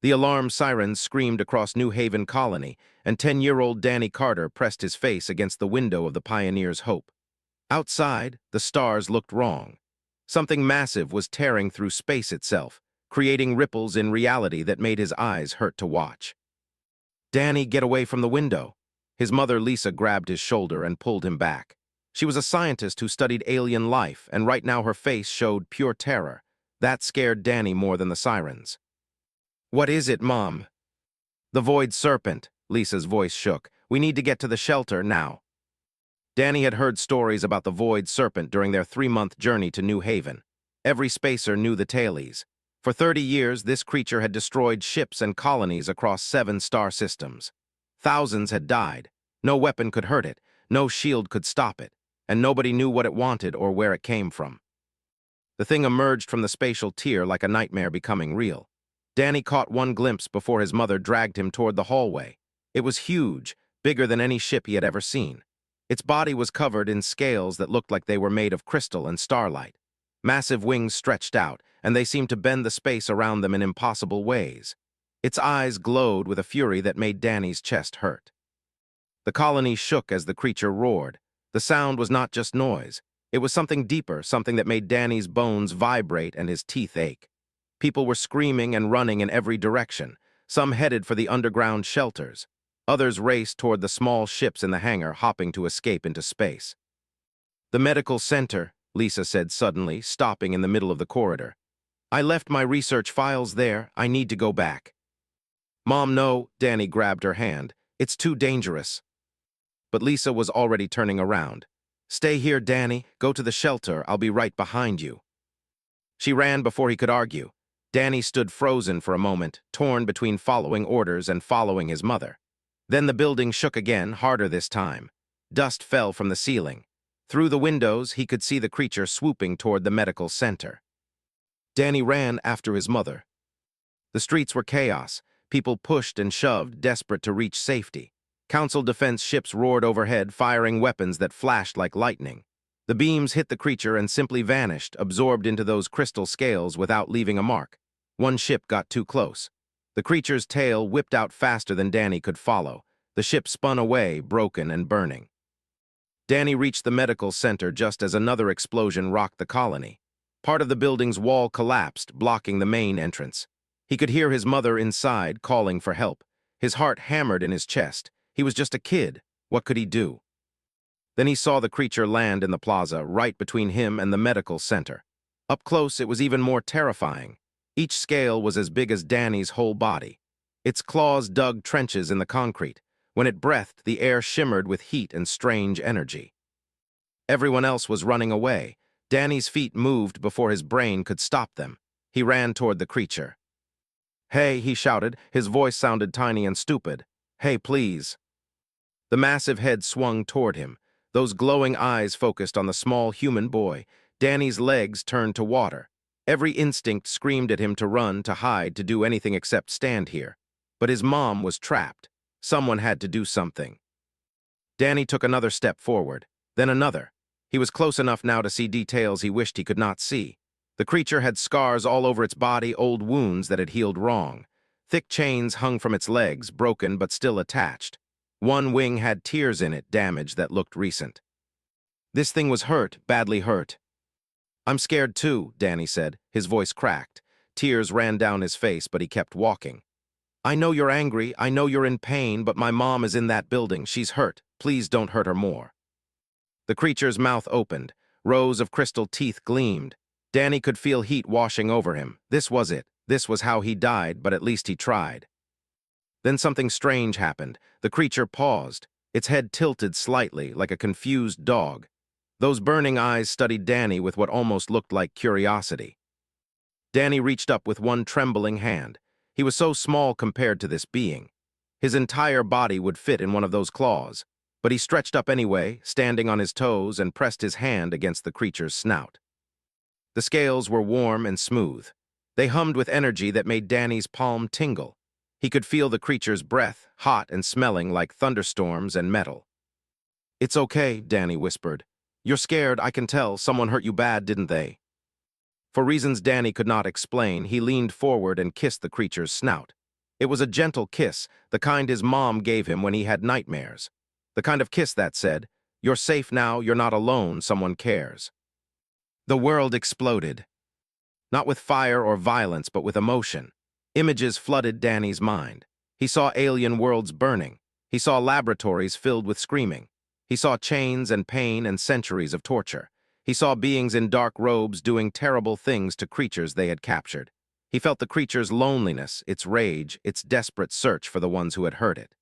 The alarm sirens screamed across New Haven Colony, and 10-year-old Danny Carter pressed his face against the window of the Pioneer's Hope. Outside, the stars looked wrong. Something massive was tearing through space itself, creating ripples in reality that made his eyes hurt to watch. "Danny, get away from the window." His mother Lisa grabbed his shoulder and pulled him back. She was a scientist who studied alien life, and right now her face showed pure terror. That scared Danny more than the sirens. "What is it, Mom?" "The Void Serpent," Lisa's voice shook. "We need to get to the shelter now." Danny had heard stories about the Void Serpent during their 3-month journey to New Haven. Every spacer knew the tailies. For 30 years, this creature had destroyed ships and colonies across 7 star systems. Thousands had died. No weapon could hurt it, no shield could stop it, and nobody knew what it wanted or where it came from. The thing emerged from the spatial tier like a nightmare becoming real. Danny caught one glimpse before his mother dragged him toward the hallway. It was huge, bigger than any ship he had ever seen. Its body was covered in scales that looked like they were made of crystal and starlight. Massive wings stretched out, and they seemed to bend the space around them in impossible ways. Its eyes glowed with a fury that made Danny's chest hurt. The colony shook as the creature roared. The sound was not just noise. It was something deeper, something that made Danny's bones vibrate and his teeth ache. People were screaming and running in every direction. Some headed for the underground shelters. Others raced toward the small ships in the hangar, hopping to escape into space. "The medical center," Lisa said suddenly, stopping in the middle of the corridor. "I left my research files there. I need to go back." "Mom, no," Danny grabbed her hand. "It's too dangerous." But Lisa was already turning around. "Stay here, Danny. Go to the shelter. I'll be right behind you." She ran before he could argue. Danny stood frozen for a moment, torn between following orders and following his mother. Then the building shook again, harder this time. Dust fell from the ceiling. Through the windows, he could see the creature swooping toward the medical center. Danny ran after his mother. The streets were chaos. People pushed and shoved, desperate to reach safety. Council defense ships roared overhead, firing weapons that flashed like lightning. The beams hit the creature and simply vanished, absorbed into those crystal scales without leaving a mark. One ship got too close. The creature's tail whipped out faster than Danny could follow. The ship spun away, broken and burning. Danny reached the medical center just as another explosion rocked the colony. Part of the building's wall collapsed, blocking the main entrance. He could hear his mother inside, calling for help. His heart hammered in his chest. He was just a kid. What could he do? Then he saw the creature land in the plaza, right between him and the medical center. Up close, it was even more terrifying. Each scale was as big as Danny's whole body. Its claws dug trenches in the concrete. When it breathed, the air shimmered with heat and strange energy. Everyone else was running away. Danny's feet moved before his brain could stop them. He ran toward the creature. "Hey," he shouted. His voice sounded tiny and stupid. "Hey, please." The massive head swung toward him. Those glowing eyes focused on the small human boy. Danny's legs turned to water. Every instinct screamed at him to run, to hide, to do anything except stand here. But his mom was trapped. Someone had to do something. Danny took another step forward, then another. He was close enough now to see details he wished he could not see. The creature had scars all over its body, old wounds that had healed wrong. Thick chains hung from its legs, broken but still attached. One wing had tears in it, damage that looked recent. This thing was hurt, badly hurt. "I'm scared too," Danny said. His voice cracked. Tears ran down his face, but he kept walking. "I know you're angry, I know you're in pain, but my mom is in that building. She's hurt. Please don't hurt her more." The creature's mouth opened. Rows of crystal teeth gleamed. Danny could feel heat washing over him. This was it. This was how he died, but at least he tried. Then something strange happened. The creature paused. Its head tilted slightly, like a confused dog. Those burning eyes studied Danny with what almost looked like curiosity. Danny reached up with one trembling hand. He was so small compared to this being. His entire body would fit in one of those claws. But he stretched up anyway, standing on his toes, and pressed his hand against the creature's snout. The scales were warm and smooth. They hummed with energy that made Danny's palm tingle. He could feel the creature's breath, hot and smelling like thunderstorms and metal. "It's okay," Danny whispered. "You're scared, I can tell. Someone hurt you bad, didn't they?" For reasons Danny could not explain, he leaned forward and kissed the creature's snout. It was a gentle kiss, the kind his mom gave him when he had nightmares. The kind of kiss that said, "You're safe now, you're not alone, someone cares." The world exploded. Not with fire or violence, but with emotion. Images flooded Danny's mind. He saw alien worlds burning. He saw laboratories filled with screaming. He saw chains and pain and centuries of torture. He saw beings in dark robes doing terrible things to creatures they had captured. He felt the creature's loneliness, its rage, its desperate search for the ones who had hurt it.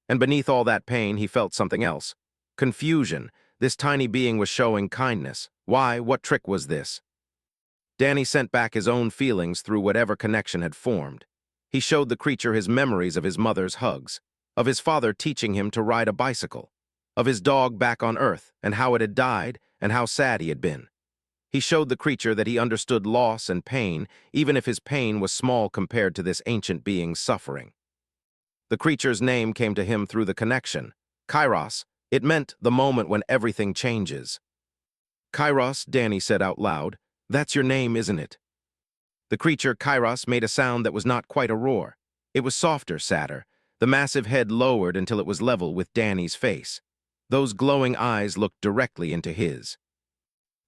And beneath all that pain, he felt something else. Confusion. This tiny being was showing kindness. Why? What trick was this? Danny sent back his own feelings through whatever connection had formed. He showed the creature his memories of his mother's hugs, of his father teaching him to ride a bicycle, of his dog back on Earth and how it had died and how sad he had been. He showed the creature that he understood loss and pain, even if his pain was small compared to this ancient being's suffering. The creature's name came to him through the connection. Kairos. It meant the moment when everything changes. Kairos, Danny said out loud. That's your name, isn't it? The creature, Kairos, made a sound that was not quite a roar. It was softer, sadder. The massive head lowered until it was level with Danny's face. Those glowing eyes looked directly into his.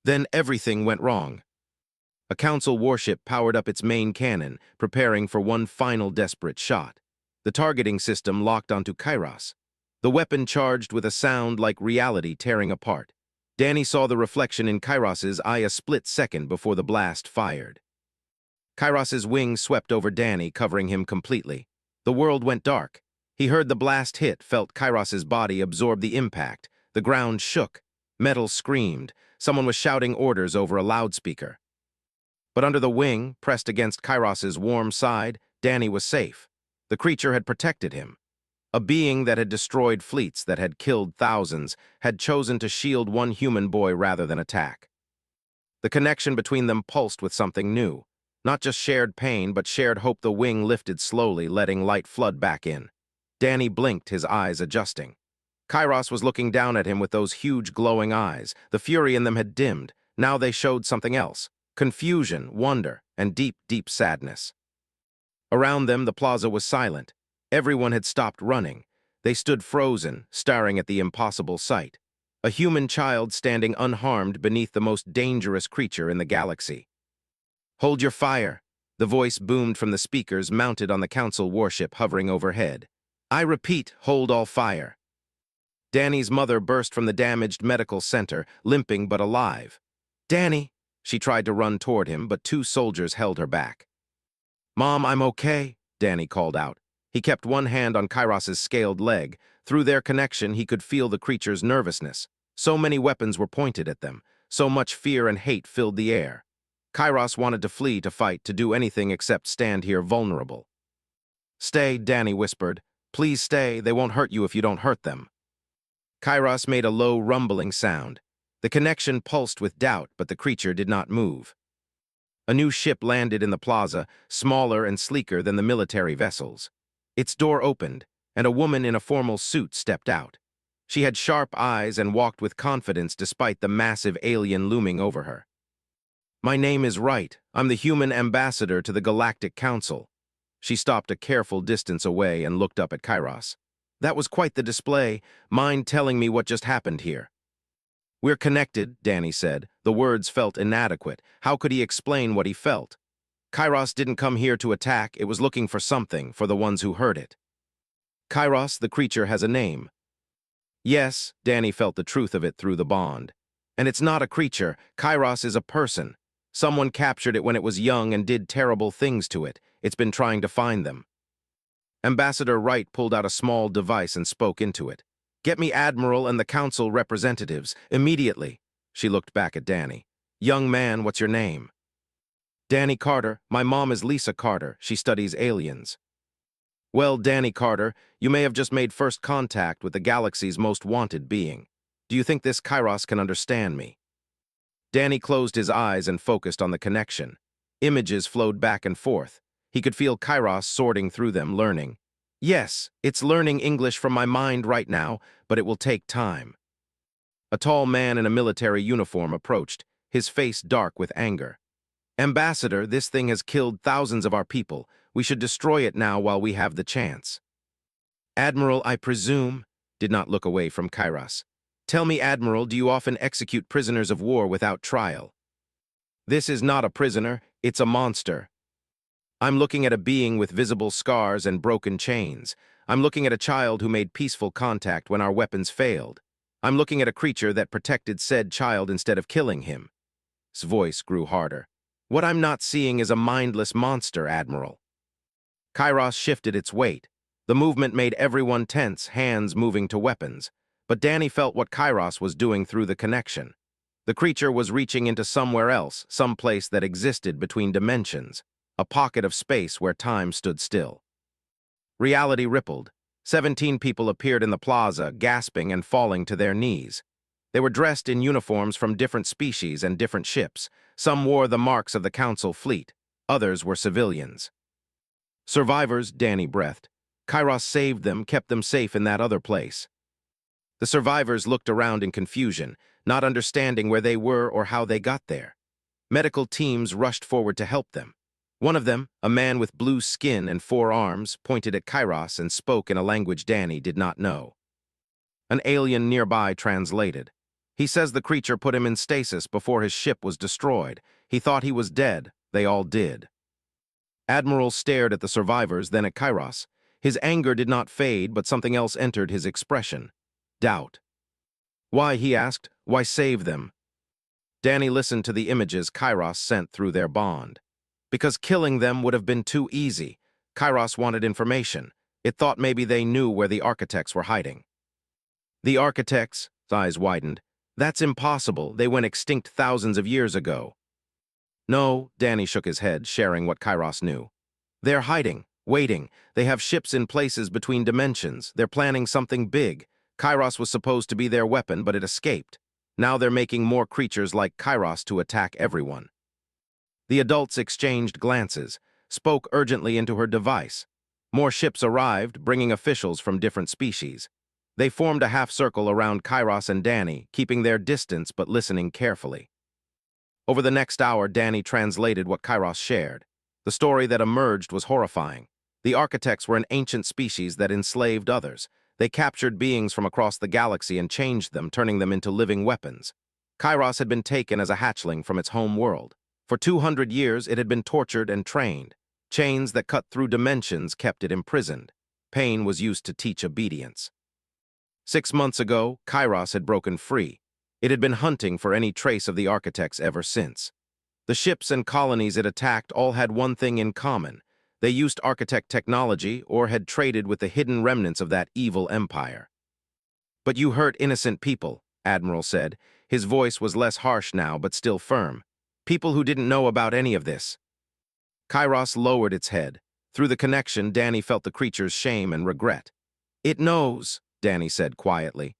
Then everything went wrong. A council warship powered up its main cannon, preparing for one final desperate shot. The targeting system locked onto Kairos. The weapon charged with a sound like reality tearing apart. Danny saw the reflection in Kairos's eye a split second before the blast fired. Kairos's wings swept over Danny, covering him completely. The world went dark. He heard the blast hit, felt Kairos's body absorb the impact. The ground shook. Metal screamed. Someone was shouting orders over a loudspeaker. But under the wing, pressed against Kairos's warm side, Danny was safe. The creature had protected him. A being that had destroyed fleets, that had killed thousands, had chosen to shield one human boy rather than attack. The connection between them pulsed with something new. Not just shared pain, but shared hope. The wing lifted slowly, letting light flood back in. Danny blinked, his eyes adjusting. Kairos was looking down at him with those huge glowing eyes. The fury in them had dimmed. Now they showed something else. Confusion, wonder, and deep, deep sadness. Around them, the plaza was silent. Everyone had stopped running. They stood frozen, staring at the impossible sight. A human child standing unharmed beneath the most dangerous creature in the galaxy. "Hold your fire," the voice boomed from the speakers mounted on the council warship hovering overhead. "I repeat, hold all fire." Danny's mother burst from the damaged medical center, limping but alive. "Danny!" She tried to run toward him, but two soldiers held her back. "Mom, I'm okay," Danny called out. He kept one hand on Kairos's scaled leg. Through their connection, he could feel the creature's nervousness. So many weapons were pointed at them. So much fear and hate filled the air. Kairos wanted to flee, to fight, to do anything except stand here vulnerable. "Stay," Danny whispered. "Please stay. They won't hurt you if you don't hurt them." Kairos made a low, rumbling sound. The connection pulsed with doubt, but the creature did not move. A new ship landed in the plaza, smaller and sleeker than the military vessels. Its door opened, and a woman in a formal suit stepped out. She had sharp eyes and walked with confidence despite the massive alien looming over her. "My name is Wright. I'm the human ambassador to the Galactic Council." She stopped a careful distance away and looked up at Kairos. "That was quite the display. Mind telling me what just happened here?" "We're connected," Danny said. The words felt inadequate. How could he explain what he felt? Kairos didn't come here to attack. It was looking for something, for the ones who heard it. "Kairos, the creature, has a name." "Yes," Danny felt the truth of it through the bond. "And it's not a creature. Kairos is a person. Someone captured it when it was young and did terrible things to it. It's been trying to find them." Ambassador Wright pulled out a small device and spoke into it. "Get me Admiral and the Council representatives, immediately." She looked back at Danny. "Young man, what's your name?" "Danny Carter. My mom is Lisa Carter. She studies aliens." "Well, Danny Carter, you may have just made first contact with the galaxy's most wanted being. Do you think this Kairos can understand me?" Danny closed his eyes and focused on the connection. Images flowed back and forth. He could feel Kairos sorting through them, learning. "Yes, it's learning English from my mind right now, but it will take time." A tall man in a military uniform approached, his face dark with anger. Ambassador, this thing has killed thousands of our people. We should destroy it now while we have the chance. Admiral, I presume, did not look away from Kairos. Tell me, Admiral, do you often execute prisoners of war without trial? This is not a prisoner, it's a monster. I'm looking at a being with visible scars and broken chains. I'm looking at a child who made peaceful contact when our weapons failed. I'm looking at a creature that protected said child instead of killing him. His voice grew harder. What I'm not seeing is a mindless monster, Admiral. Kairos shifted its weight. The movement made everyone tense, hands moving to weapons. But Danny felt what Kairos was doing through the connection. The creature was reaching into somewhere else, some place that existed between dimensions, a pocket of space where time stood still. Reality rippled. 17 people appeared in the plaza, gasping and falling to their knees. They were dressed in uniforms from different species and different ships. Some wore the marks of the Council fleet. Others were civilians. Survivors, Danny breathed. Kairos saved them, kept them safe in that other place. The survivors looked around in confusion, not understanding where they were or how they got there. Medical teams rushed forward to help them. One of them, a man with blue skin and 4 arms, pointed at Kairos and spoke in a language Danny did not know. An alien nearby translated. He says the creature put him in stasis before his ship was destroyed. He thought he was dead. They all did. Admiral stared at the survivors, then at Kairos. His anger did not fade, but something else entered his expression. Doubt. Why, he asked, why save them? Danny listened to the images Kairos sent through their bond. Because killing them would have been too easy. Kairos wanted information. It thought maybe they knew where the architects were hiding. The architects, his eyes widened. That's impossible. They went extinct thousands of years ago. No, Danny shook his head, sharing what Kairos knew. They're hiding, waiting. They have ships in places between dimensions. They're planning something big. Kairos was supposed to be their weapon, but it escaped. Now they're making more creatures like Kairos to attack everyone. The adults exchanged glances, spoke urgently into her device. More ships arrived, bringing officials from different species. They formed a half-circle around Kairos and Danny, keeping their distance but listening carefully. Over the next hour, Danny translated what Kairos shared. The story that emerged was horrifying. The architects were an ancient species that enslaved others. They captured beings from across the galaxy and changed them, turning them into living weapons. Kairos had been taken as a hatchling from its home world. For 200 years, it had been tortured and trained. Chains that cut through dimensions kept it imprisoned. Pain was used to teach obedience. 6 months ago, Kairos had broken free. It had been hunting for any trace of the architects ever since. The ships and colonies it attacked all had one thing in common. They used architect technology or had traded with the hidden remnants of that evil empire. But you hurt innocent people, Admiral said. His voice was less harsh now, but still firm. People who didn't know about any of this. Kairos lowered its head. Through the connection, Danny felt the creature's shame and regret. It knows, Danny said quietly.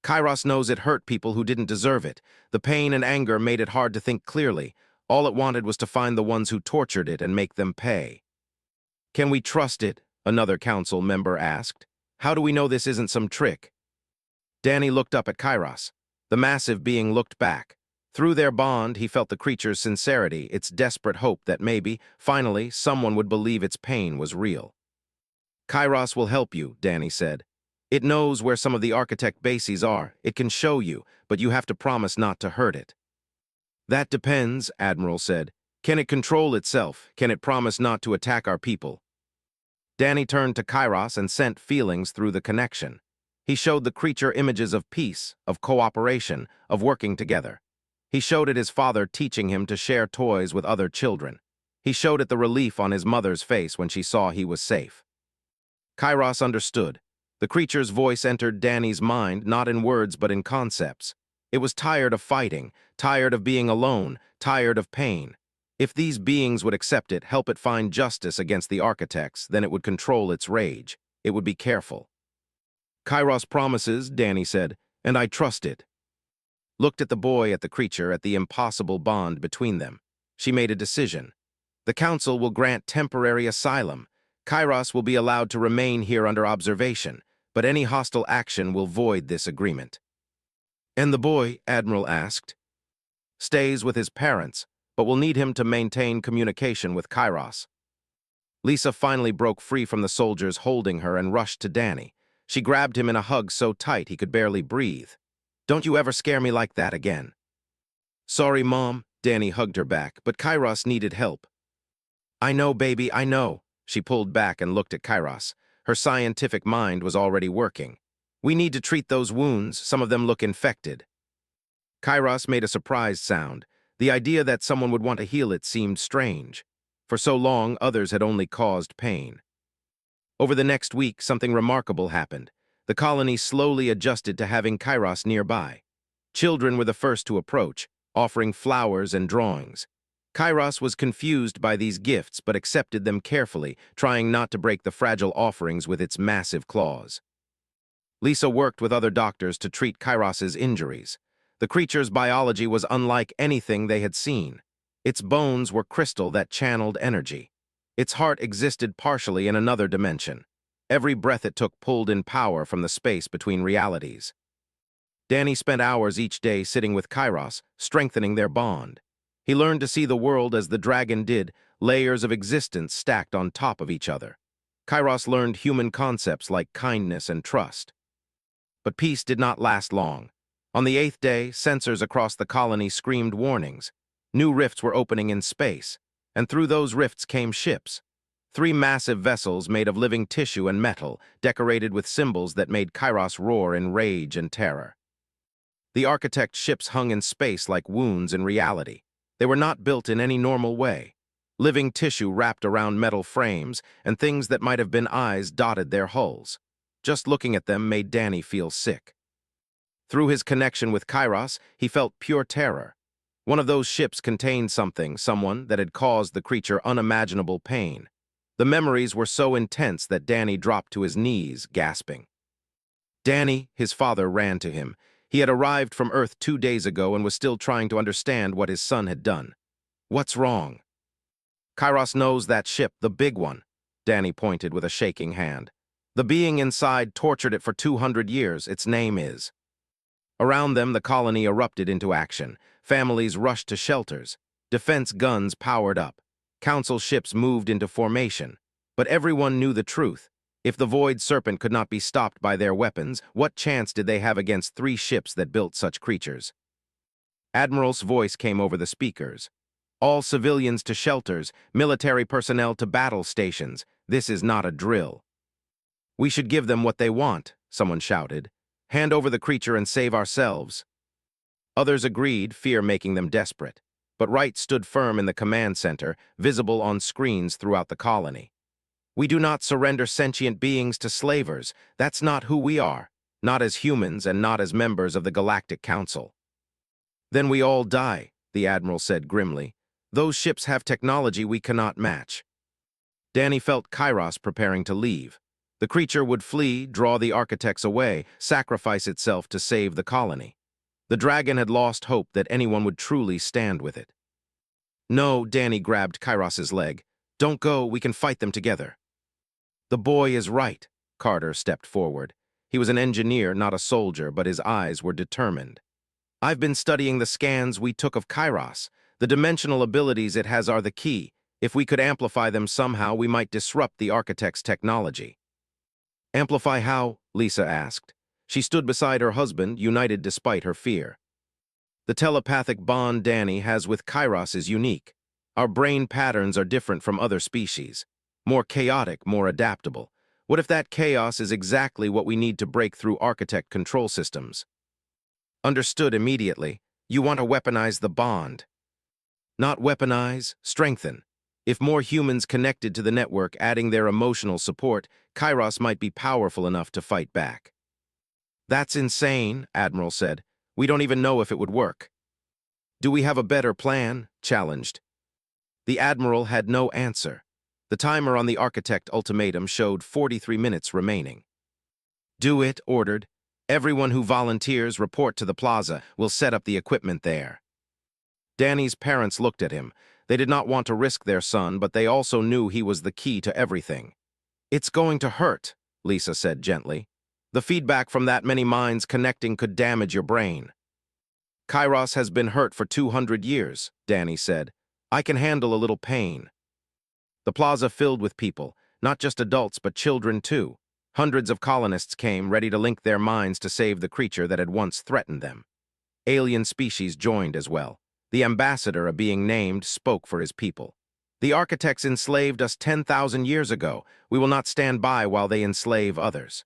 Kairos knows it hurt people who didn't deserve it. The pain and anger made it hard to think clearly. All it wanted was to find the ones who tortured it and make them pay. Can we trust it? Another council member asked. How do we know this isn't some trick? Danny looked up at Kairos. The massive being looked back. Through their bond, he felt the creature's sincerity, its desperate hope that maybe, finally, someone would believe its pain was real. Kairos will help you, Danny said. It knows where some of the architect bases are. It can show you, but you have to promise not to hurt it. That depends, Admiral said. Can it control itself? Can it promise not to attack our people? Danny turned to Kairos and sent feelings through the connection. He showed the creature images of peace, of cooperation, of working together. He showed it his father teaching him to share toys with other children. He showed it the relief on his mother's face when she saw he was safe. Kairos understood. The creature's voice entered Danny's mind, not in words but in concepts. It was tired of fighting, tired of being alone, tired of pain. If these beings would accept it, help it find justice against the architects, then it would control its rage. It would be careful. Kairos promises, Danny said, and I trust it. Looked at the boy, at the creature, at the impossible bond between them. She made a decision. The council will grant temporary asylum. Kairos will be allowed to remain here under observation, but any hostile action will void this agreement. And the boy, Admiral asked, stays with his parents. but we'll need him to maintain communication with Kairos. Lisa finally broke free from the soldiers holding her and rushed to Danny. She grabbed him in a hug so tight he could barely breathe. "Don't you ever scare me like that again." "Sorry, Mom," Danny hugged her back, but Kairos needed help. "I know, baby, I know." She pulled back and looked at Kairos. Her scientific mind was already working. "We need to treat those wounds, some of them look infected." Kairos made a surprised sound. The idea that someone would want to heal it seemed strange. For so long, others had only caused pain. Over the next week, something remarkable happened. The colony slowly adjusted to having Kairos nearby. Children were the first to approach, offering flowers and drawings. Kairos was confused by these gifts but accepted them carefully, trying not to break the fragile offerings with its massive claws. Lisa worked with other doctors to treat Kairos's injuries. The creature's biology was unlike anything they had seen. Its bones were crystal that channeled energy. Its heart existed partially in another dimension. Every breath it took pulled in power from the space between realities. Danny spent hours each day sitting with Kairos, strengthening their bond. He learned to see the world as the dragon did, layers of existence stacked on top of each other. Kairos learned human concepts like kindness and trust. But peace did not last long. On the 8th day, sensors across the colony screamed warnings. New rifts were opening in space, and through those rifts came ships. 3 massive vessels made of living tissue and metal, decorated with symbols that made Kairos roar in rage and terror. The architect's ships hung in space like wounds in reality. They were not built in any normal way. Living tissue wrapped around metal frames, and things that might have been eyes dotted their hulls. Just looking at them made Danny feel sick. Through his connection with Kairos, he felt pure terror. One of those ships contained someone that had caused the creature unimaginable pain. The memories were so intense that Danny dropped to his knees, gasping. "Danny," his father ran to him. He had arrived from Earth 2 days ago and was still trying to understand what his son had done. "What's wrong?" "Kairos knows that ship, the big one," Danny pointed with a shaking hand. "The being inside tortured it for 200 years, its name is." Around them, the colony erupted into action. Families rushed to shelters. Defense guns powered up. Council ships moved into formation. But everyone knew the truth. If the Void Serpent could not be stopped by their weapons, what chance did they have against 3 ships that built such creatures? Admiral's voice came over the speakers. "All civilians to shelters, military personnel to battle stations. This is not a drill." "We should give them what they want," someone shouted. "Hand over the creature and save ourselves." Others agreed, fear making them desperate. But Wright stood firm in the command center, visible on screens throughout the colony. "We do not surrender sentient beings to slavers. That's not who we are, not as humans and not as members of the Galactic Council." "Then we all die," the Admiral said grimly. "Those ships have technology we cannot match." Danny felt Kairos preparing to leave. The creature would flee, draw the architects away, sacrifice itself to save the colony. The dragon had lost hope that anyone would truly stand with it. "No," Danny grabbed Kairos's leg. "Don't go, we can fight them together." "The boy is right," Carter stepped forward. He was an engineer, not a soldier, but his eyes were determined. "I've been studying the scans we took of Kairos. The dimensional abilities it has are the key. If we could amplify them somehow, we might disrupt the architect's technology." "Amplify how?" Lisa asked. She stood beside her husband, united despite her fear. "The telepathic bond Danny has with Kairos is unique. Our brain patterns are different from other species. More chaotic, more adaptable. What if that chaos is exactly what we need to break through architect control systems?" "Understood immediately. You want to weaponize the bond." "Not weaponize, strengthen. If more humans connected to the network adding their emotional support, Kairos might be powerful enough to fight back." "That's insane," Admiral said. "We don't even know if it would work." "Do we have a better plan?" challenged. The Admiral had no answer. The timer on the architect ultimatum showed 43 minutes remaining. "Do it," ordered. "Everyone who volunteers report to the plaza. We'll set up the equipment there." Danny's parents looked at him. They did not want to risk their son, but they also knew he was the key to everything. "It's going to hurt," Lisa said gently. "The feedback from that many minds connecting could damage your brain." "Kairos has been hurt for 200 years," Danny said. I can handle a little pain. The plaza filled with people, not just adults but children too. Hundreds of colonists came, ready to link their minds to save the creature that had once threatened them. Alien species joined as well. The ambassador, a being named, spoke for his people. The architects enslaved us 10,000 years ago. We will not stand by while they enslave others.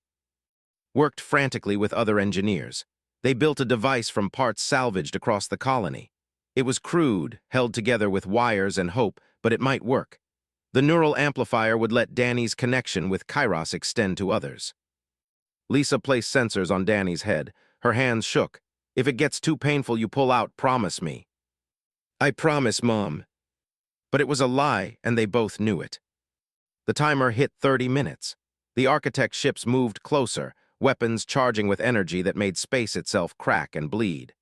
Worked frantically with other engineers. They built a device from parts salvaged across the colony. It was crude, held together with wires and hope, but it might work. The neural amplifier would let Danny's connection with Kairos extend to others. Lisa placed sensors on Danny's head. Her hands shook. If it gets too painful, you pull out, promise me. I promise, Mom. But it was a lie, and they both knew it. The timer hit 30 minutes. The architect ships moved closer, weapons charging with energy that made space itself crack and bleed.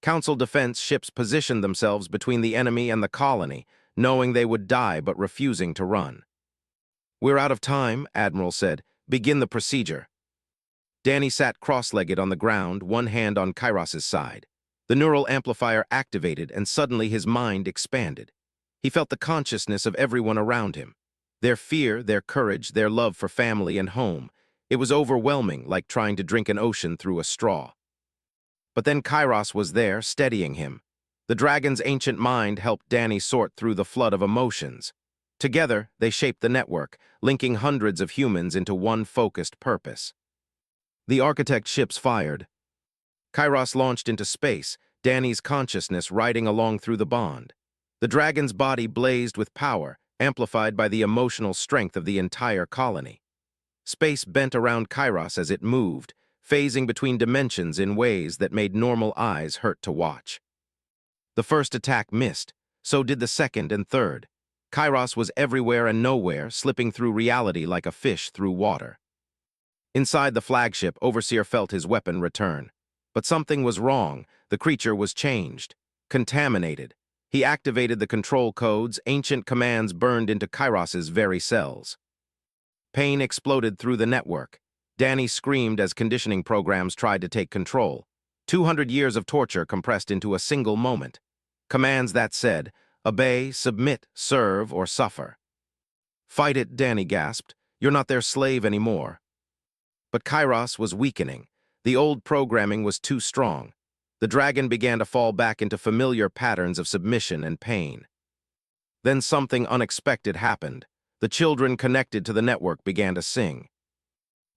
Council defense ships positioned themselves between the enemy and the colony, knowing they would die but refusing to run. We're out of time, Admiral said. Begin the procedure. Danny sat cross-legged on the ground, one hand on Kairos's side. The neural amplifier activated, and suddenly his mind expanded. He felt the consciousness of everyone around him. Their fear, their courage, their love for family and home. It was overwhelming, like trying to drink an ocean through a straw. But then Kairos was there, steadying him. The dragon's ancient mind helped Danny sort through the flood of emotions. Together, they shaped the network, linking hundreds of humans into one focused purpose. The architect ships fired. Kairos launched into space, Danny's consciousness riding along through the bond. The dragon's body blazed with power, amplified by the emotional strength of the entire colony. Space bent around Kairos as it moved, phasing between dimensions in ways that made normal eyes hurt to watch. The first attack missed, so did the second and third. Kairos was everywhere and nowhere, slipping through reality like a fish through water. Inside the flagship, Overseer felt his weapon return. But something was wrong. The creature was changed, contaminated. He activated the control codes, ancient commands burned into Kairos's very cells. Pain exploded through the network. Danny screamed as conditioning programs tried to take control. 200 years of torture compressed into a single moment. Commands that said, obey, submit, serve, or suffer. Fight it, Danny gasped. You're not their slave anymore. But Kairos was weakening. The old programming was too strong. The dragon began to fall back into familiar patterns of submission and pain. Then something unexpected happened. The children connected to the network began to sing.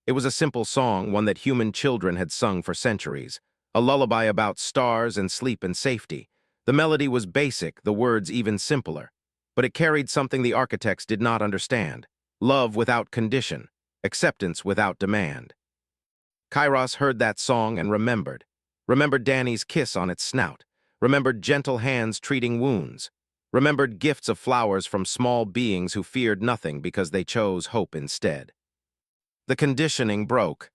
It was a simple song, one that human children had sung for centuries, a lullaby about stars and sleep and safety. The melody was basic, the words even simpler, but it carried something the architects did not understand: love without condition, acceptance without demand. Kairos heard that song and remembered Danny's kiss on its snout, remembered gentle hands treating wounds, remembered gifts of flowers from small beings who feared nothing because they chose hope instead. The conditioning broke.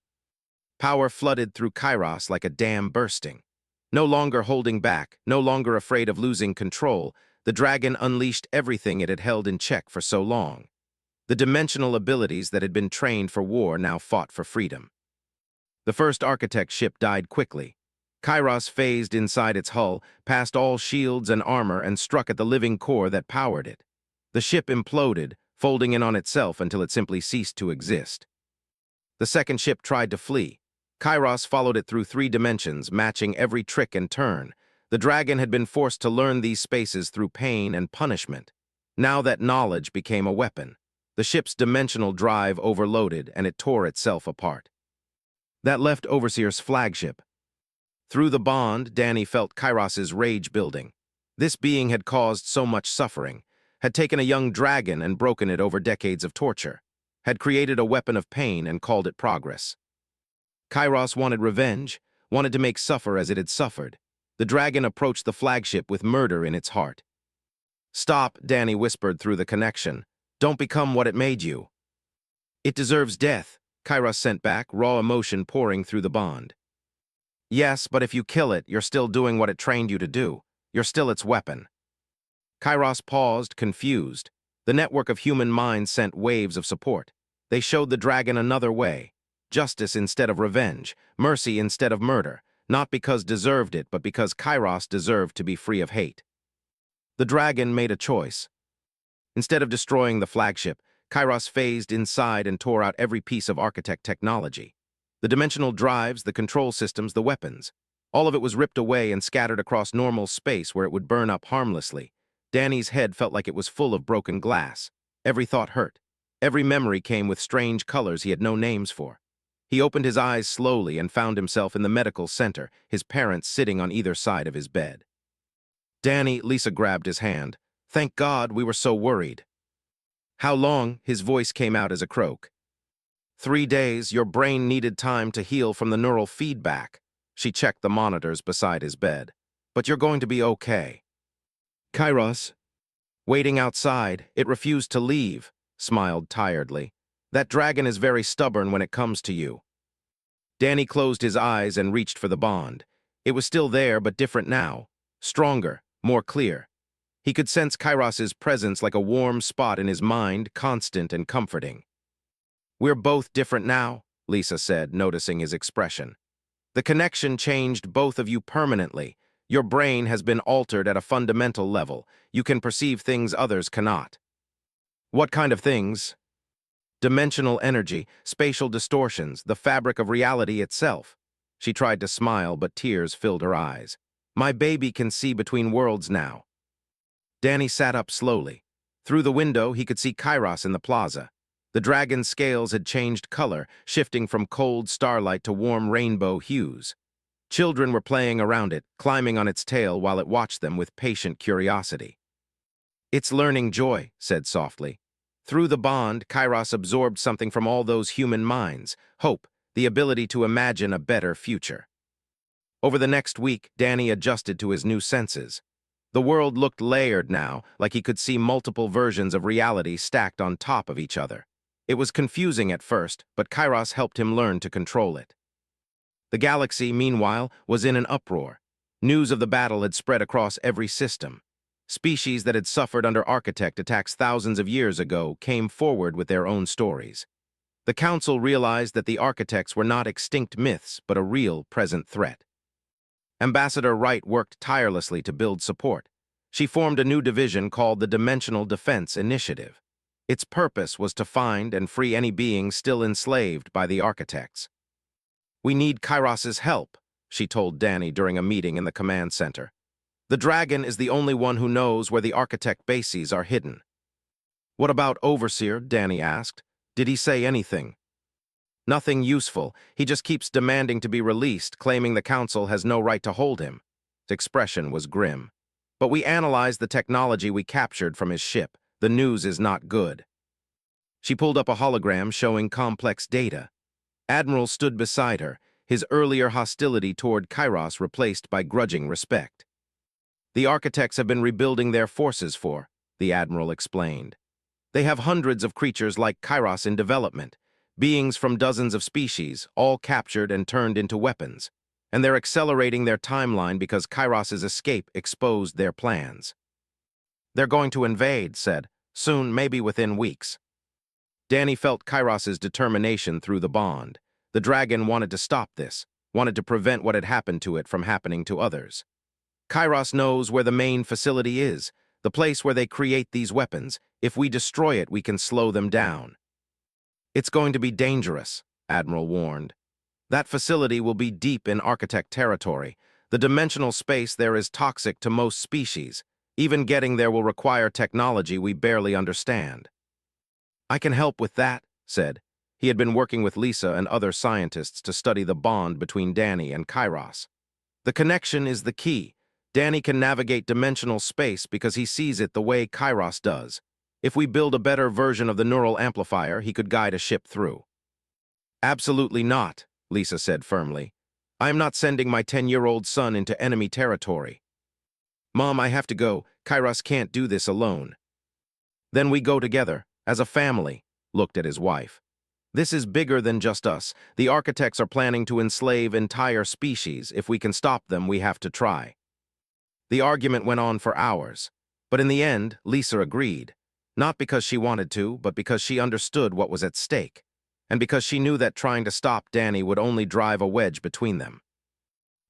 Power flooded through Kairos like a dam bursting. No longer holding back, no longer afraid of losing control, the dragon unleashed everything it had held in check for so long. The dimensional abilities that had been trained for war now fought for freedom. The first architect ship died quickly. Kairos phased inside its hull, past all shields and armor, and struck at the living core that powered it. The ship imploded, folding in on itself until it simply ceased to exist. The second ship tried to flee. Kairos followed it through 3 dimensions, matching every trick and turn. The dragon had been forced to learn these spaces through pain and punishment. Now that knowledge became a weapon. The ship's dimensional drive overloaded, and it tore itself apart. That left Overseer's flagship. Through the bond, Danny felt Kairos's rage building. This being had caused so much suffering, had taken a young dragon and broken it over decades of torture, had created a weapon of pain and called it progress. Kairos wanted revenge, wanted to make suffer as it had suffered. The dragon approached the flagship with murder in its heart. Stop, Danny whispered through the connection. Don't become what it made you. It deserves death, Kairos sent back, raw emotion pouring through the bond. Yes, but if you kill it, you're still doing what it trained you to do. You're still its weapon. Kairos paused, confused. The network of human minds sent waves of support. They showed the dragon another way. Justice instead of revenge, mercy instead of murder, not because deserved it, but because Kairos deserved to be free of hate. The dragon made a choice. Instead of destroying the flagship, Kairos phased inside and tore out every piece of architect technology. The dimensional drives, the control systems, the weapons. All of it was ripped away and scattered across normal space where it would burn up harmlessly. Danny's head felt like it was full of broken glass. Every thought hurt. Every memory came with strange colors he had no names for. He opened his eyes slowly and found himself in the medical center, his parents sitting on either side of his bed. Danny, Lisa grabbed his hand. Thank God, we were so worried. How long? His voice came out as a croak. 3 days, your brain needed time to heal from the neural feedback. She checked the monitors beside his bed. But you're going to be okay. Kairos, waiting outside, it refused to leave, smiled tiredly. That dragon is very stubborn when it comes to you. Danny closed his eyes and reached for the bond. It was still there, but different now. Stronger, more clear. He could sense Kairos's presence like a warm spot in his mind, constant and comforting. We're both different now, Lisa said, noticing his expression. The connection changed both of you permanently. Your brain has been altered at a fundamental level. You can perceive things others cannot. What kind of things? Dimensional energy, spatial distortions, the fabric of reality itself. She tried to smile, but tears filled her eyes. My baby can see between worlds now. Danny sat up slowly. Through the window, he could see Kairos in the plaza. The dragon's scales had changed color, shifting from cold starlight to warm rainbow hues. Children were playing around it, climbing on its tail while it watched them with patient curiosity. It's learning joy, said softly. Through the bond, Kairos absorbed something from all those human minds, hope, the ability to imagine a better future. Over the next week, Danny adjusted to his new senses. The world looked layered now, like he could see multiple versions of reality stacked on top of each other. It was confusing at first, but Kairos helped him learn to control it. The galaxy, meanwhile, was in an uproar. News of the battle had spread across every system. Species that had suffered under architect attacks thousands of years ago came forward with their own stories. The Council realized that the architects were not extinct myths, but a real present threat. Ambassador Wright worked tirelessly to build support. She formed a new division called the Dimensional Defense Initiative. Its purpose was to find and free any beings still enslaved by the architects. We need Kairos's help, she told Danny during a meeting in the command center. The dragon is the only one who knows where the architect bases are hidden. What about Overseer? Danny asked. Did he say anything? Nothing useful. He just keeps demanding to be released, claiming the Council has no right to hold him. His expression was grim. But we analyzed the technology we captured from his ship. The news is not good. She pulled up a hologram showing complex data. Admiral stood beside her, his earlier hostility toward Kairos replaced by grudging respect. The architects have been rebuilding their forces the Admiral explained. They have hundreds of creatures like Kairos in development, beings from dozens of species, all captured and turned into weapons. And they're accelerating their timeline because Kairos's escape exposed their plans. They're going to invade, said, soon, maybe within weeks. Danny felt Kairos's determination through the bond. The dragon wanted to stop this, wanted to prevent what had happened to it from happening to others. Kairos knows where the main facility is, the place where they create these weapons. If we destroy it, we can slow them down. It's going to be dangerous, Admiral warned. That facility will be deep in architect territory. The dimensional space there is toxic to most species. Even getting there will require technology we barely understand. I can help with that, said. He had been working with Lisa and other scientists to study the bond between Danny and Kairos. The connection is the key. Danny can navigate dimensional space because he sees it the way Kairos does. If we build a better version of the neural amplifier, he could guide a ship through. Absolutely not, Lisa said firmly. I am not sending my 10-year-old son into enemy territory. Mom, I have to go. Kairos can't do this alone. Then we go together, as a family, looked at his wife. This is bigger than just us. The architects are planning to enslave entire species. If we can stop them, we have to try. The argument went on for hours, but in the end, Lisa agreed. Not because she wanted to, but because she understood what was at stake, and because she knew that trying to stop Danny would only drive a wedge between them.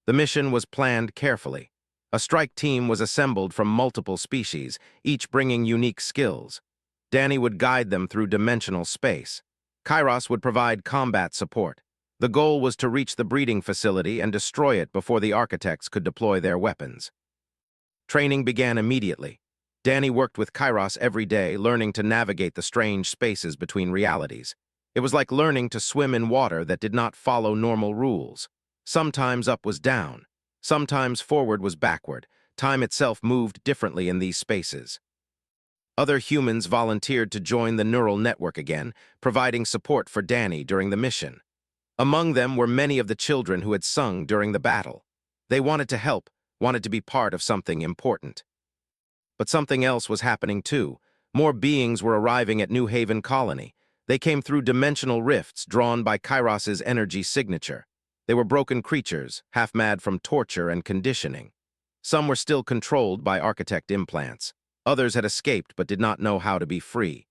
The mission was planned carefully. A strike team was assembled from multiple species, each bringing unique skills. Danny would guide them through dimensional space. Kairos would provide combat support. The goal was to reach the breeding facility and destroy it before the architects could deploy their weapons. Training began immediately. Danny worked with Kairos every day, learning to navigate the strange spaces between realities. It was like learning to swim in water that did not follow normal rules. Sometimes up was down. Sometimes forward was backward. Time itself moved differently in these spaces. Other humans volunteered to join the neural network again, providing support for Danny during the mission. Among them were many of the children who had sung during the battle. They wanted to help, wanted to be part of something important. But something else was happening too. More beings were arriving at New Haven Colony. They came through dimensional rifts drawn by Kairos's energy signature. They were broken creatures, half-mad from torture and conditioning. Some were still controlled by architect implants. Others had escaped but did not know how to be free.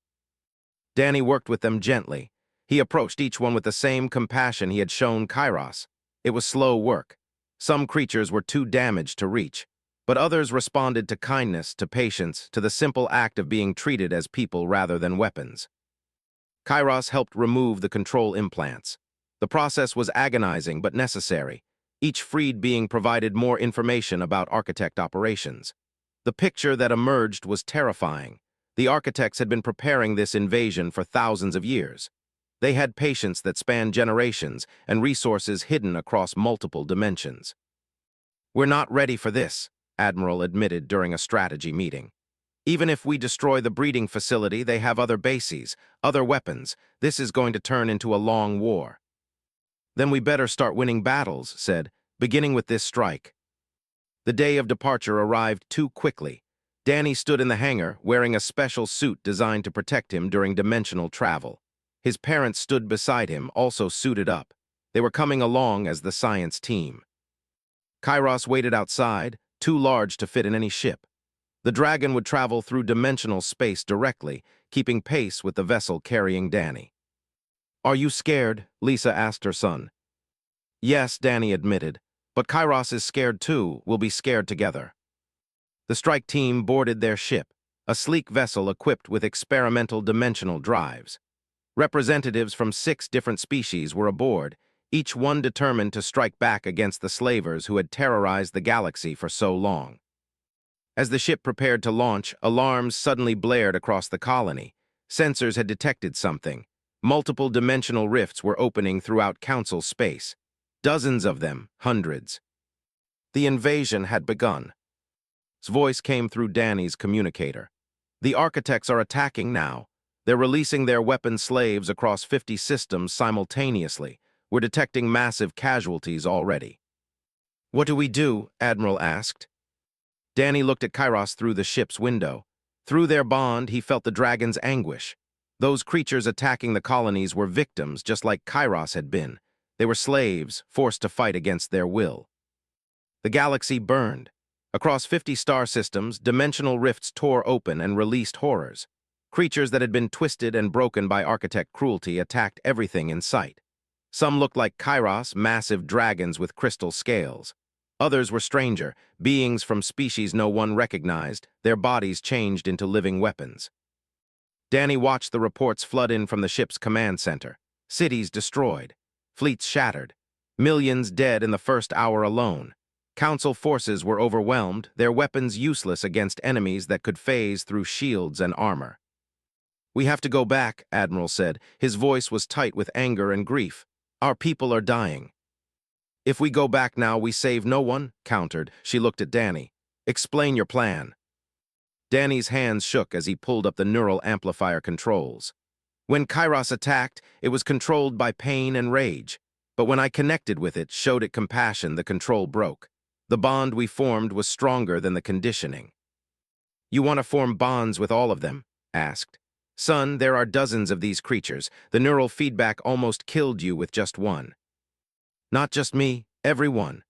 Danny worked with them gently. He approached each one with the same compassion he had shown Kairos. It was slow work. Some creatures were too damaged to reach, but others responded to kindness, to patience, to the simple act of being treated as people rather than weapons. Kairos helped remove the control implants. The process was agonizing but necessary. Each freed being provided more information about architect operations. The picture that emerged was terrifying. The architects had been preparing this invasion for thousands of years. They had patience that spanned generations and resources hidden across multiple dimensions. "We're not ready for this," Admiral admitted during a strategy meeting. "Even if we destroy the breeding facility, they have other bases, other weapons. This is going to turn into a long war." "Then we better start winning battles," said, "beginning with this strike." The day of departure arrived too quickly. Danny stood in the hangar, wearing a special suit designed to protect him during dimensional travel. His parents stood beside him, also suited up. They were coming along as the science team. Kairos waited outside, too large to fit in any ship. The Dragon would travel through dimensional space directly, keeping pace with the vessel carrying Danny. "Are you scared?" Lisa asked her son. "Yes," Danny admitted, "but Kairos is scared too. We'll be scared together." The strike team boarded their ship, a sleek vessel equipped with experimental dimensional drives. Representatives from 6 different species were aboard, each one determined to strike back against the slavers who had terrorized the galaxy for so long. As the ship prepared to launch, alarms suddenly blared across the colony. Sensors had detected something. Multiple dimensional rifts were opening throughout Council space. Dozens of them, hundreds. The invasion had begun. His voice came through Danny's communicator. "The architects are attacking now. They're releasing their weapon slaves across 50 systems simultaneously. We're detecting massive casualties already." "What do we do?" Admiral asked. Danny looked at Kairos through the ship's window. Through their bond, he felt the Dragon's anguish. Those creatures attacking the colonies were victims, just like Kairos had been. They were slaves, forced to fight against their will. The galaxy burned. Across 50 star systems, dimensional rifts tore open and released horrors. Creatures that had been twisted and broken by architect cruelty attacked everything in sight. Some looked like Kairos, massive dragons with crystal scales. Others were stranger, beings from species no one recognized, their bodies changed into living weapons. Danny watched the reports flood in from the ship's command center. Cities destroyed. Fleets shattered. Millions dead in the first hour alone. Council forces were overwhelmed, their weapons useless against enemies that could phase through shields and armor. "We have to go back," Admiral said. His voice was tight with anger and grief. "Our people are dying." "If we go back now, we save no one," countered. She looked at Danny. "Explain your plan." Danny's hands shook as he pulled up the neural amplifier controls. "When Kairos attacked, it was controlled by pain and rage. But when I connected with it, showed it compassion, the control broke. The bond we formed was stronger than the conditioning." "You want to form bonds with all of them?" asked. "Son, there are dozens of these creatures. The neural feedback almost killed you with just one." "Not just me, everyone."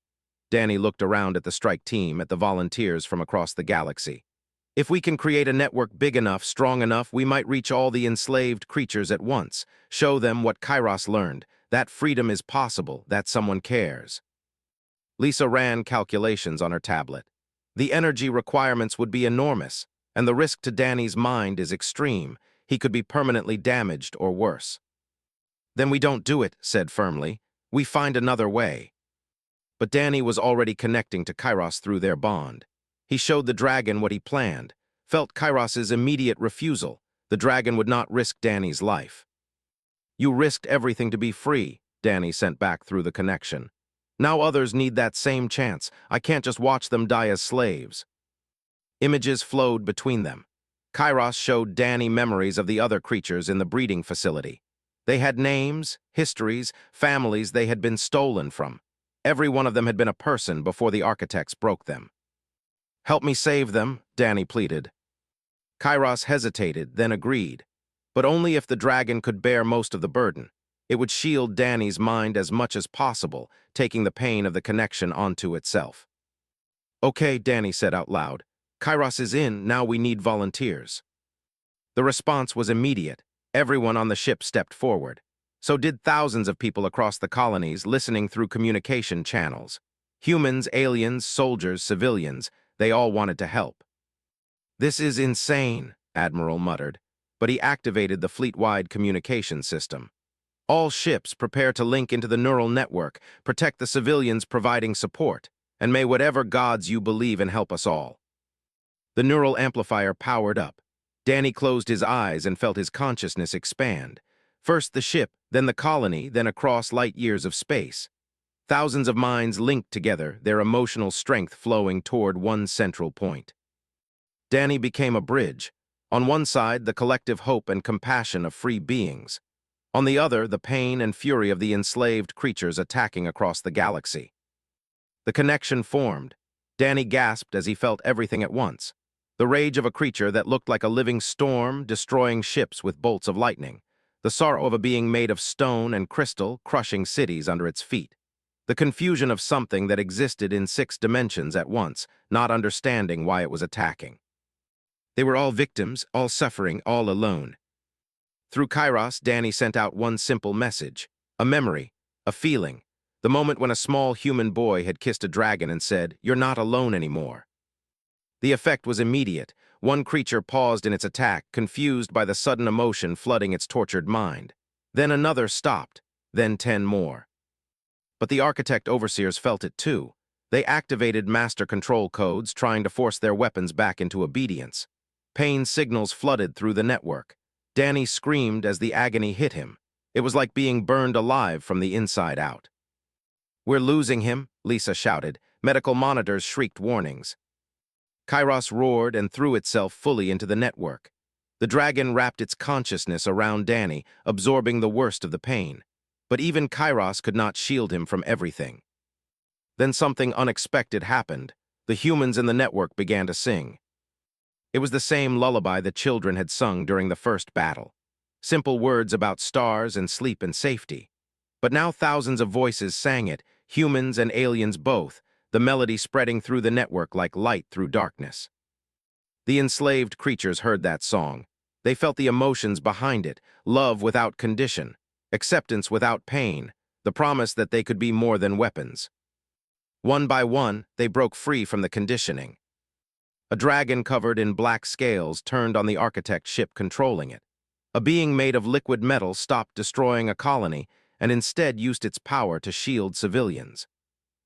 Danny looked around at the strike team, at the volunteers from across the galaxy. "If we can create a network big enough, strong enough, we might reach all the enslaved creatures at once. Show them what Kairos learned, that freedom is possible, that someone cares." Lisa ran calculations on her tablet. The energy requirements would be enormous, and the risk to Danny's mind is extreme. He could be permanently damaged or worse. Then we don't do it, said firmly. We find another way. But Danny was already connecting to Kairos through their bond. He showed the dragon what he planned, felt Kairos's immediate refusal. The dragon would not risk Danny's life. You risked everything to be free, Danny sent back through the connection. Now others need that same chance. I can't just watch them die as slaves. Images flowed between them. Kairos showed Danny memories of the other creatures in the breeding facility. They had names, histories, families they had been stolen from. Every one of them had been a person before the architects broke them. Help me save them, Danny pleaded. Kairos hesitated, then agreed. But only if the dragon could bear most of the burden. It would shield Danny's mind as much as possible, taking the pain of the connection onto itself. Okay, Danny said out loud. Kairos is in, now we need volunteers. The response was immediate. Everyone on the ship stepped forward. So did thousands of people across the colonies, listening through communication channels. Humans, aliens, soldiers, civilians, they all wanted to help. This is insane, Admiral muttered, but he activated the fleet-wide communication system. All ships prepare to link into the neural network, protect the civilians providing support, and may whatever gods you believe in help us all. The neural amplifier powered up. Danny closed his eyes and felt his consciousness expand. First the ship, then the colony, then across light years of space. Thousands of minds linked together, their emotional strength flowing toward one central point. Danny became a bridge. On one side, the collective hope and compassion of free beings. On the other, the pain and fury of the enslaved creatures attacking across the galaxy. The connection formed. Danny gasped as he felt everything at once. The rage of a creature that looked like a living storm, destroying ships with bolts of lightning. The sorrow of a being made of stone and crystal, crushing cities under its feet. The confusion of something that existed in 6 dimensions at once, not understanding why it was attacking. They were all victims, all suffering, all alone. Through Kairos, Danny sent out one simple message. A memory, a feeling. The moment when a small human boy had kissed a dragon and said, "You're not alone anymore." The effect was immediate. One creature paused in its attack, confused by the sudden emotion flooding its tortured mind. Then another stopped, then 10 more. But the architect overseers felt it too. They activated master control codes, trying to force their weapons back into obedience. Pain signals flooded through the network. Danny screamed as the agony hit him. It was like being burned alive from the inside out. "We're losing him," Lisa shouted. Medical monitors shrieked warnings. Kairos roared and threw itself fully into the network. The dragon wrapped its consciousness around Danny, absorbing the worst of the pain. But even Kairos could not shield him from everything. Then something unexpected happened. The humans in the network began to sing. It was the same lullaby the children had sung during the first battle. Simple words about stars and sleep and safety. But now thousands of voices sang it, humans and aliens both, the melody spreading through the network like light through darkness. The enslaved creatures heard that song. They felt the emotions behind it, love without condition, acceptance without pain, the promise that they could be more than weapons. One by one, they broke free from the conditioning. A dragon covered in black scales turned on the architect ship controlling it. A being made of liquid metal stopped destroying a colony and instead used its power to shield civilians.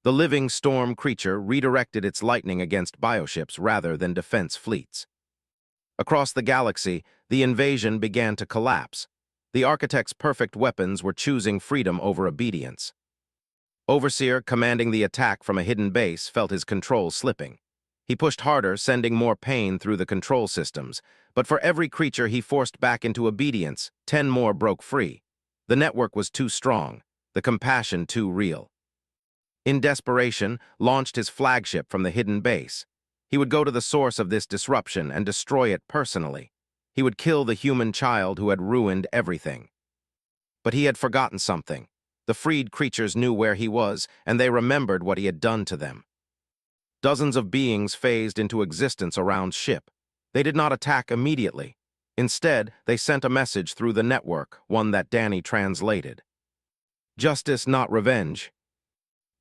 The living storm creature redirected its lightning against bioships rather than defense fleets. Across the galaxy, the invasion began to collapse. The architect's perfect weapons were choosing freedom over obedience. Overseer, commanding the attack from a hidden base, felt his control slipping. He pushed harder, sending more pain through the control systems, but for every creature he forced back into obedience, 10 more broke free. The network was too strong, the compassion too real. In desperation, launched his flagship from the hidden base. He would go to the source of this disruption and destroy it personally. He would kill the human child who had ruined everything. But he had forgotten something. The freed creatures knew where he was, and they remembered what he had done to them. Dozens of beings phased into existence around ship. They did not attack immediately. Instead, they sent a message through the network, one that Danny translated. Justice, not revenge.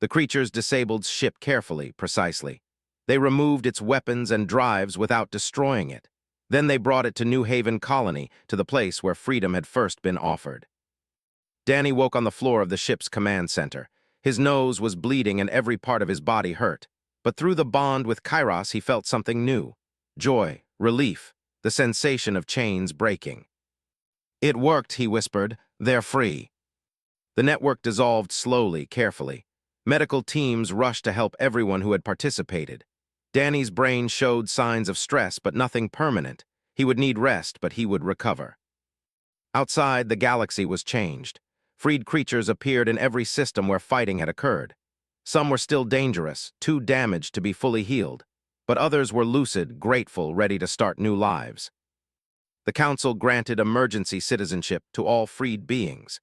The creatures disabled ship carefully, precisely. They removed its weapons and drives without destroying it. Then they brought it to New Haven Colony, to the place where freedom had first been offered. Danny woke on the floor of the ship's command center. His nose was bleeding and every part of his body hurt. But through the bond with Kairos, he felt something new. Joy, relief, the sensation of chains breaking. "It worked," he whispered. "They're free." The network dissolved slowly, carefully. Medical teams rushed to help everyone who had participated. Danny's brain showed signs of stress, but nothing permanent. He would need rest, but he would recover. Outside, the galaxy was changed. Freed creatures appeared in every system where fighting had occurred. Some were still dangerous, too damaged to be fully healed, but others were lucid, grateful, ready to start new lives. The Council granted emergency citizenship to all freed beings.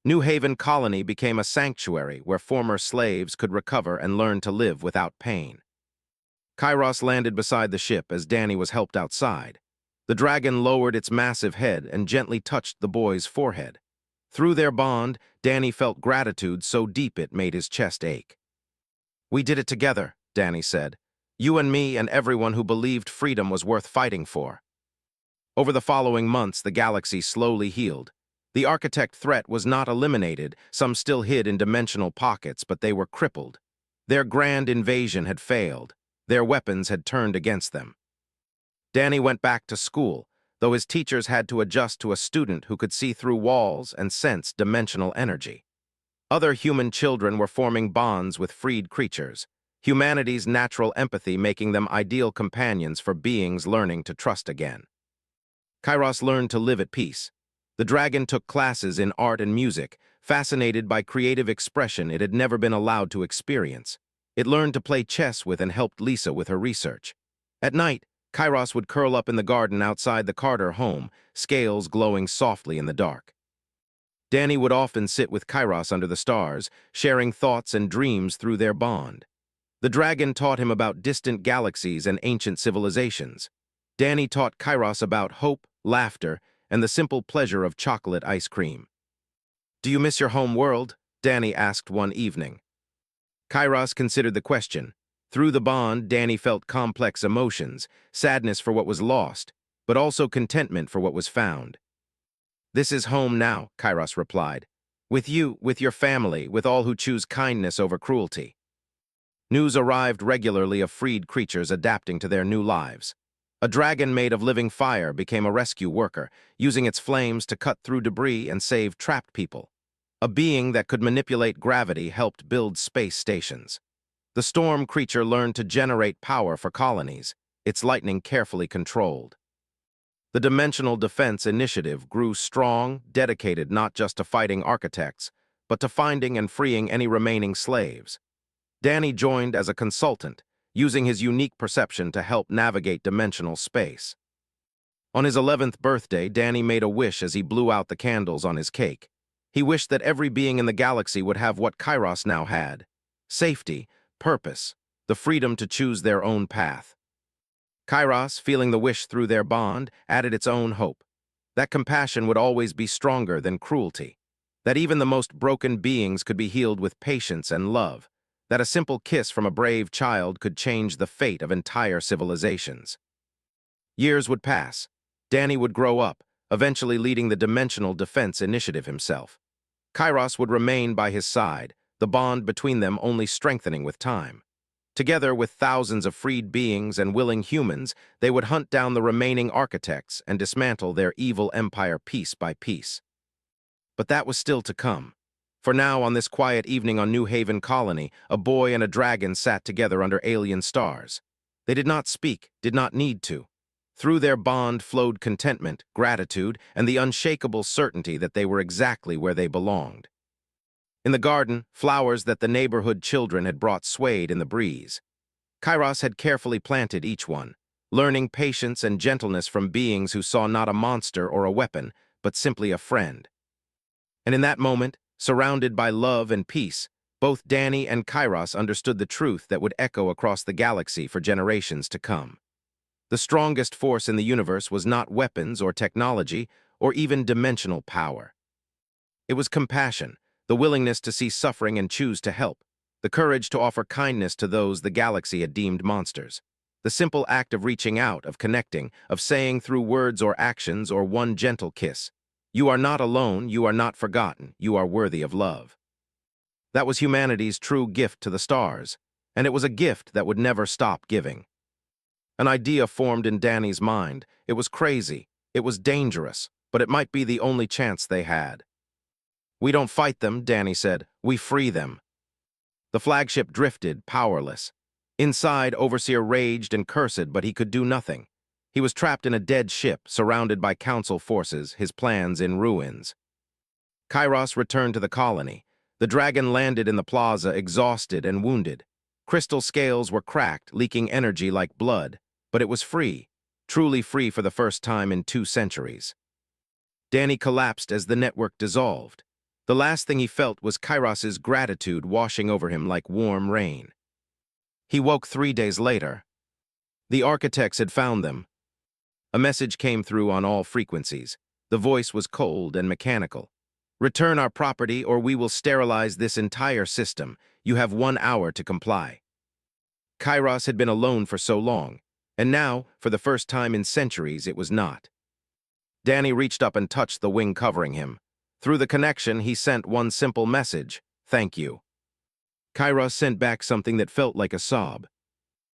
New Haven Colony became a sanctuary where former slaves could recover and learn to live without pain. Kairos landed beside the ship as Danny was helped outside. The dragon lowered its massive head and gently touched the boy's forehead. Through their bond, Danny felt gratitude so deep it made his chest ache. "We did it together," Danny said. "You and me and everyone who believed freedom was worth fighting for." Over the following months, the galaxy slowly healed. The architect threat was not eliminated, some still hid in dimensional pockets, but they were crippled. Their grand invasion had failed. Their weapons had turned against them. Danny went back to school, though his teachers had to adjust to a student who could see through walls and sense dimensional energy. Other human children were forming bonds with freed creatures, humanity's natural empathy making them ideal companions for beings learning to trust again. Kairos learned to live at peace. The dragon took classes in art and music, fascinated by creative expression it had never been allowed to experience. It learned to play chess with and helped Lisa with her research. At night, Kairos would curl up in the garden outside the Carter home, scales glowing softly in the dark. Danny would often sit with Kairos under the stars, sharing thoughts and dreams through their bond. The dragon taught him about distant galaxies and ancient civilizations. Danny taught Kairos about hope, laughter, and the simple pleasure of chocolate ice cream. "Do you miss your home world?" Danny asked one evening. Kairos considered the question. Through the bond, Danny felt complex emotions, sadness for what was lost, but also contentment for what was found. "This is home now," Kairos replied. "With you, with your family, with all who choose kindness over cruelty." News arrived regularly of freed creatures adapting to their new lives. A dragon made of living fire became a rescue worker, using its flames to cut through debris and save trapped people. A being that could manipulate gravity helped build space stations. The storm creature learned to generate power for colonies, its lightning carefully controlled. The Dimensional Defense Initiative grew strong, dedicated not just to fighting architects, but to finding and freeing any remaining slaves. Danny joined as a consultant, using his unique perception to help navigate dimensional space. On his 11th birthday, Danny made a wish as he blew out the candles on his cake. He wished that every being in the galaxy would have what Kairos now had: safety, purpose, the freedom to choose their own path. Kairos, feeling the wish through their bond, added its own hope. That compassion would always be stronger than cruelty. That even the most broken beings could be healed with patience and love. That a simple kiss from a brave child could change the fate of entire civilizations. Years would pass. Danny would grow up, eventually leading the Dimensional Defense Initiative himself. Kairos would remain by his side, the bond between them only strengthening with time. Together with thousands of freed beings and willing humans, they would hunt down the remaining architects and dismantle their evil empire piece by piece. But that was still to come. For now, on this quiet evening on New Haven Colony, a boy and a dragon sat together under alien stars. They did not speak, did not need to. Through their bond flowed contentment, gratitude, and the unshakable certainty that they were exactly where they belonged. In the garden, flowers that the neighborhood children had brought swayed in the breeze. Kairos had carefully planted each one, learning patience and gentleness from beings who saw not a monster or a weapon, but simply a friend. And in that moment, surrounded by love and peace, both Danny and Kairos understood the truth that would echo across the galaxy for generations to come. The strongest force in the universe was not weapons or technology or even dimensional power. It was compassion, the willingness to see suffering and choose to help, the courage to offer kindness to those the galaxy had deemed monsters. The simple act of reaching out, of connecting, of saying through words or actions or one gentle kiss, "You are not alone, you are not forgotten, you are worthy of love." That was humanity's true gift to the stars, and it was a gift that would never stop giving. An idea formed in Danny's mind. It was crazy, it was dangerous, but it might be the only chance they had. "We don't fight them," Danny said. "We free them." The flagship drifted, powerless. Inside, Overseer raged and cursed, but he could do nothing. He was trapped in a dead ship, surrounded by Council forces, his plans in ruins. Kairos returned to the colony. The dragon landed in the plaza, exhausted and wounded. Crystal scales were cracked, leaking energy like blood, but it was free, truly free for the first time in 2 centuries. Danny collapsed as the network dissolved. The last thing he felt was Kairos's gratitude washing over him like warm rain. He woke 3 days later. The architects had found them. A message came through on all frequencies. The voice was cold and mechanical. "Return our property or we will sterilize this entire system. You have 1 hour to comply." Kairos had been alone for so long, and now, for the first time in centuries, it was not. Danny reached up and touched the wing covering him. Through the connection, he sent one simple message: "Thank you." Kairos sent back something that felt like a sob.